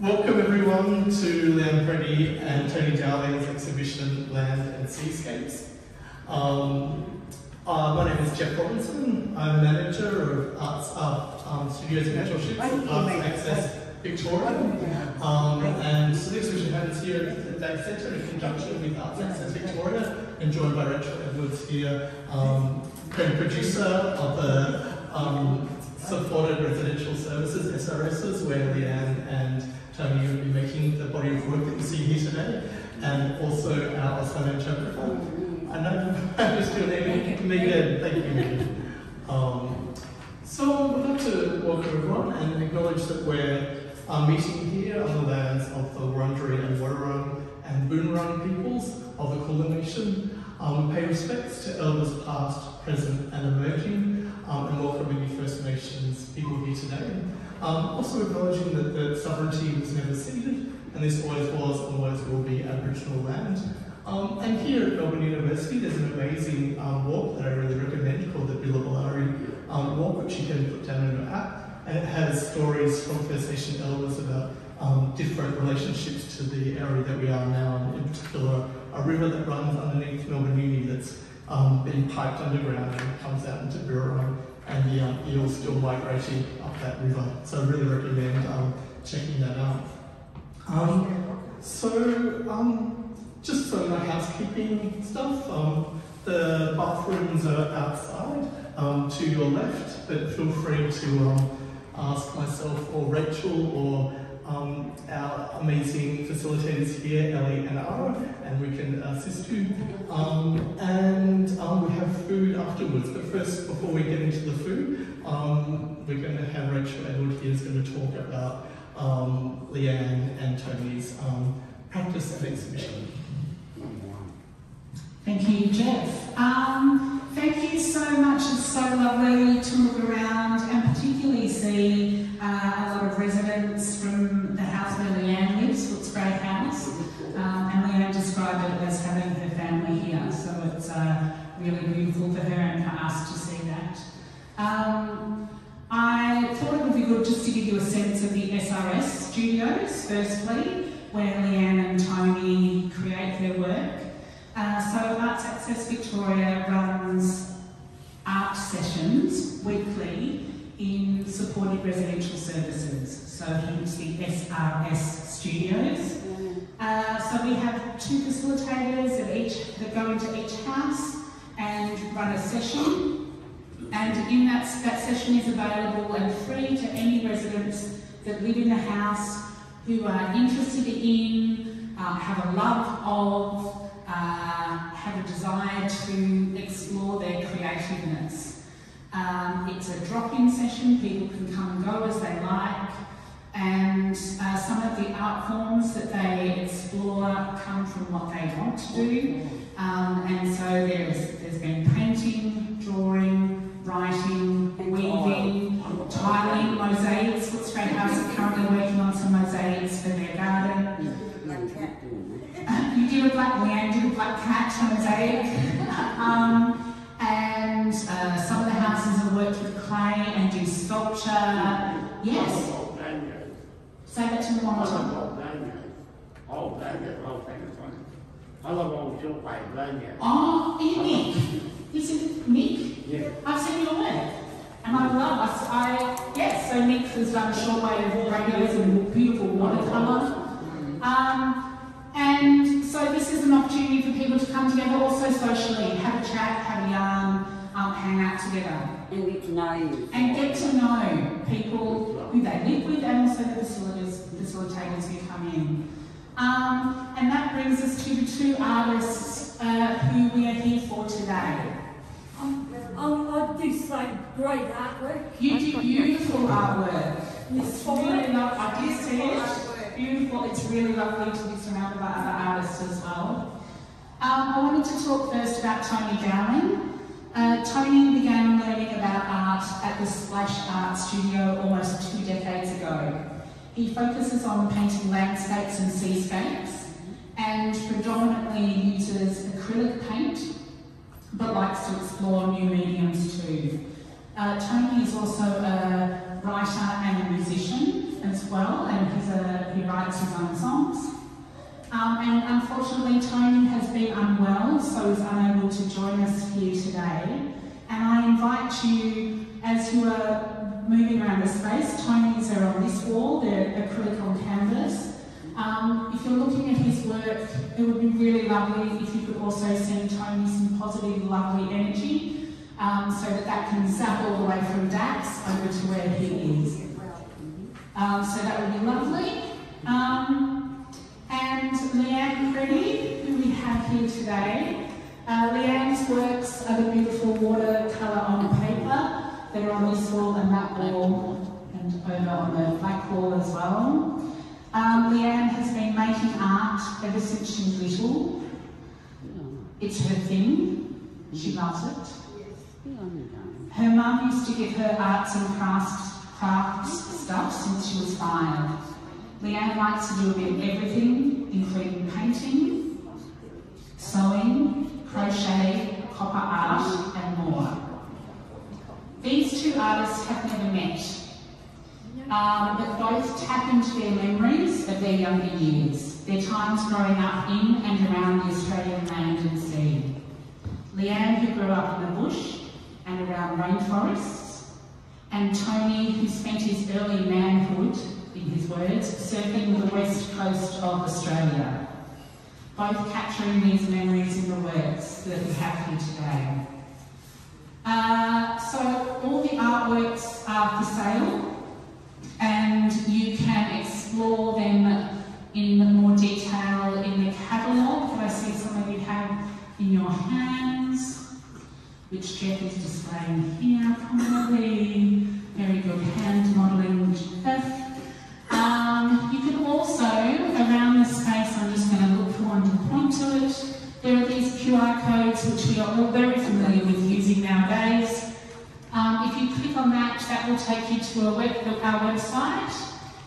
Welcome everyone to Leeann, Preddy and Tony Dowling's exhibition Land and Seascapes. My name is Jeff Robinson. I'm manager of Arts Studios Mentorships at Arts Access Victoria. And so the exhibition happens here at Dax Centre in conjunction with Arts Access Victoria, and joined by Rachel Edwards here, co-producer of the Supported Residential Services, SRSs, where Leeann and Tony will be making the body of work that you see here today, and also our Australian interpreter. I know I'm just doing it, Megan, thank you, Megan. So I'd like to welcome everyone and acknowledge that we're meeting here on the lands of the Wurundjeri and Wadawurrung and Boonwurrung peoples of the Kulin Nation. We pay respects to elders past, present and emerging, and welcome any First Nations people here today. Also acknowledging that the sovereignty was never ceded, and this always was and always will be Aboriginal land. And here at Melbourne University, there's an amazing walk that I really recommend called the Billabulari walk, which you can put down in your app, and it has stories from First Nation elders about different relationships to the area that we are now, and in particular a river that runs underneath Melbourne Uni that's been piped underground and comes out into Birrarung, and the eels still migrating up that river. So I really recommend checking that out. Just some housekeeping stuff. The bathrooms are outside to your left, but feel free to ask myself or Rachel or our amazing facilitators here, Ellie and Ara, and we can assist you. And we have food afterwards, but first, before we get into the food, we're going to have Rachel Edward here is going to talk about Leeann and Tony's practice and exhibition. Thank you, Jeff. Thank you so much. It's so lovely to look around and particularly see a lot of residents from the house where Leeann lives, Footscray House. And Leeann described it as having her family here, so it's really beautiful for her and for us to see that. I thought it would be good just to give you a sense of the SRS Studios, firstly, where Leeann and Tony create their work. So Arts Access Victoria runs art sessions weekly in supported residential services. So hence the SRS Studios. So we have two facilitators that go into each house and run a session. And in that session is available and free to any residents that live in the house who are interested in, have a love of, have a desire to explore their creativeness. It's a drop-in session, people can come and go as they like, and some of the art forms that they explore come from what they want to do. And so there's been painting, drawing, writing, weaving, tiling, mosaics. Footscray House are currently working on some mosaics for their garden. You did Leeann did a black cat mosaic. And some of the houses have worked with clay and do sculpture. Yes. Say that to me one more time. I love old short wave lanyards. Oh, Nick. This is Nick? Yeah. I've seen your work. And yes, so Nick has done shortwave radios and beautiful watercolour. And so this is an opportunity for people to come together, also socially, have a chat, have a yarn, hang out together. And get to know you. And get to know people who they live with, and also the facilitators who come in. And that brings us to the two artists who we are here for today. I do some great artwork. You do beautiful artwork. It's really lovely. I did see it. Beautiful. It's really lovely to be surrounded by other artists as well. I wanted to talk first about Tony Dowling. Tony began learning about art at the Splash Art Studio almost 2 decades ago. He focuses on painting landscapes and seascapes, and predominantly uses acrylic paint, but likes to explore new mediums too. Tony is also a writer and a musician as well, and he writes writes his own songs. And unfortunately, Tony has been unwell, so is unable to join us here today. And I invite you, as you are moving around the space, Tony's are on this wall, they're acrylic on canvas. If you're looking at his work, it would be really lovely if you could also send Tony some positive, lovely energy, so that can zap all the way from Dax over to where he is. So that would be lovely. And Leeann Preddy, who we have here today. Leeann's works are the beautiful watercolour on paper that are on this wall and that wall and over on the black wall as well. Leeann has been making art ever since she was little. It's her thing. She loves it. Her mum used to give her arts and crafts stuff since she was 5. Leeann likes to do a bit of everything, including painting, sewing, crochet, copper art, and more. These two artists have never met, but both tap into their memories of their younger years, their times growing up in and around the Australian land and sea. Leeann, who grew up in the bush and around rainforests, and Tony, who spent his early manhood, in his words, surfing the west coast of Australia, both capturing these memories in the works that we have here today. So all the artworks are for sale, and you can explore them in more detail in the catalogue that I see some of you have in your hands, which Jeff is displaying here prominently. Very good hand modelling, Jeff. You can also, around the space, I'm just going to look for one to point to it. There are these QR codes which we are all very familiar with using nowadays. If you click on that, that will take you to our website,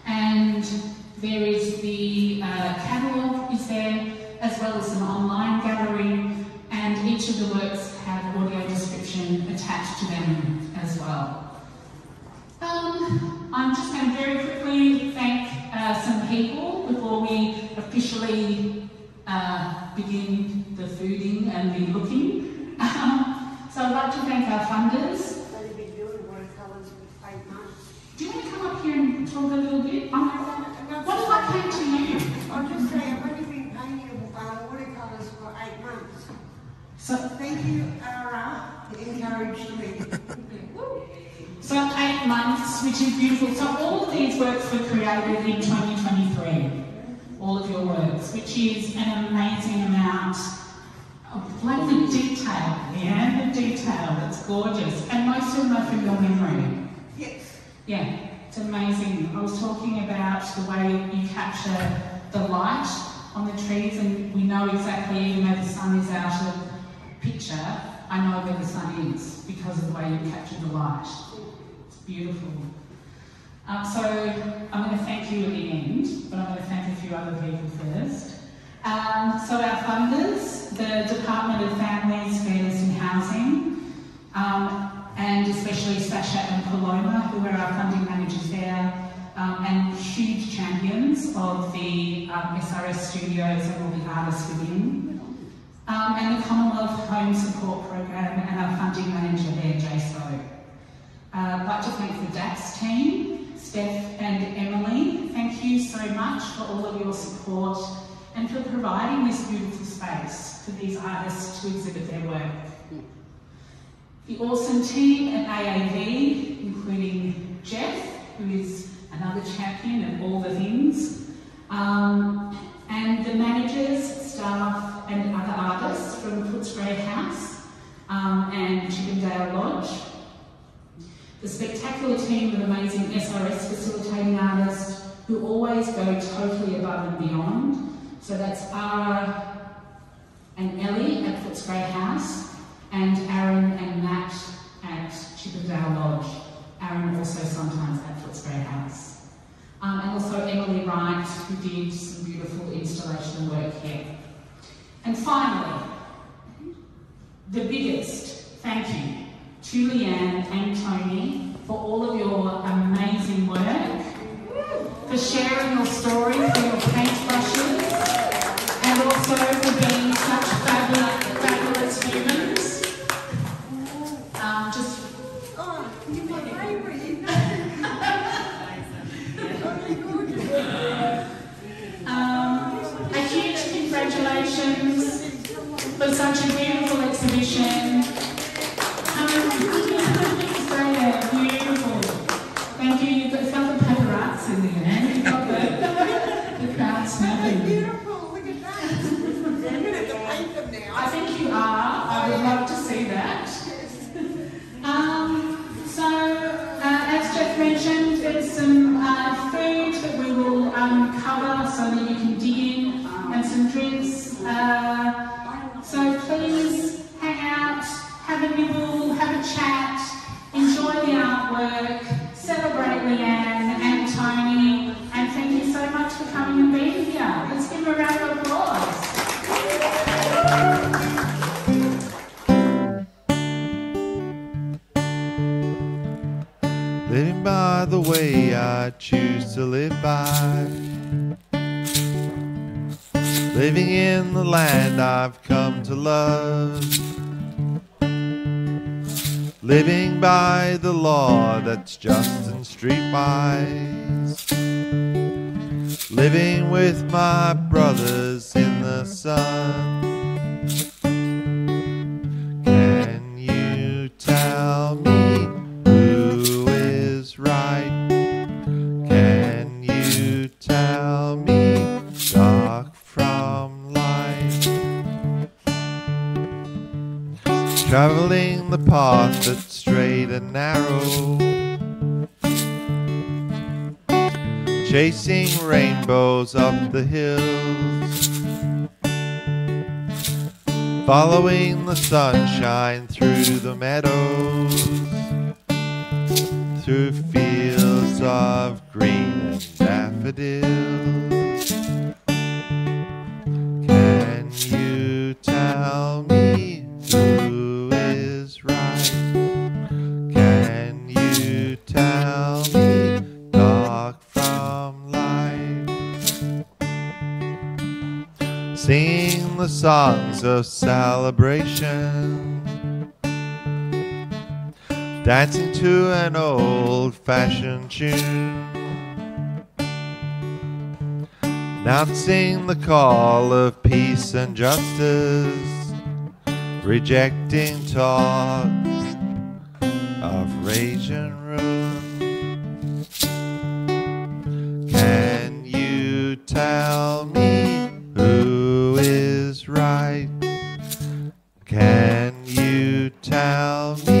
and there is the catalogue is there, as well as an online gallery, and each of the works have audio description attached to them as well. I'm just going to very quickly thank some people before we officially begin the fooding and the looking. So I'd like to thank our funders. They've been doing watercolours for 8 months. Do you want to come up here and talk a little bit? What if I came to you? I'm just saying, I've only been painting watercolours for 8 months. So Thank you, Ara, for encouraging me. So 8 months, which is beautiful. So all of these works were created in 2023, all of your works, which is an amazing amount of the detail, yeah, the detail, it's gorgeous. And most of them are from your memory. Yes. Yeah, it's amazing. I was talking about the way you capture the light on the trees, and we know exactly, even though the sun is out of picture, I know where the sun is because of the way you capture the light. Beautiful. So I'm going to thank you at the end, but I'm going to thank a few other people first. So our funders, the Department of Families, Fairness and Housing, and especially Sasha and Paloma, who are our funding managers there, and huge champions of the SRS Studios and all the artists within. And the Commonwealth Home Support Program and our funding manager there, JSO. I'd like to thank the Dax team, Steph and Emily. Thank you so much for all of your support and for providing this beautiful space for these artists to exhibit their work. The awesome team at AAV, including Jeff, who is another champion of all the things, and the managers, staff and other artists from Footscray House and Chippendale Lodge. The spectacular team of amazing SRS facilitating artists who always go totally above and beyond. So that's Ara and Ellie at Footscray House, and Aaron and Matt at Chippendale Lodge. Aaron also sometimes at Footscray House. And also Emily Wright, who did some beautiful installation work here. And finally, the biggest thank you to Leeann and Tony for all of your amazing work, for sharing your story, for your such a beautiful exhibition. Australia, beautiful. Thank you. You've got some paparazzi in there. You've got the crowd snapping. Beautiful, look at that. I'm going to have to paint them now. I think you are. I would love to see that. As Jeff mentioned, there's some food that we will cover so that you can dig in, and some drinks. So please hang out, have a nibble, have a chat, enjoy the artwork, celebrate Leeann and Tony, and thank you so much for coming and being here. Let's give them a round of applause. Living by the way I choose to live by. Living in the land I've come to love. Living by the law that's just and streetwise. Living with my brothers in the sun. Can you tell me who is right? Can you tell me dark from light? Traveling the path that's straight and narrow, chasing rainbows up the hills, following the sunshine through the meadows, through fields of green and daffodils. Can you tell me who is right? Can you tell me dark from light? Singing the songs of celebration, dancing to an old-fashioned tune, announcing the call of peace and justice, rejecting talks of rage and ruin. Can you tell me who is right? Can you tell me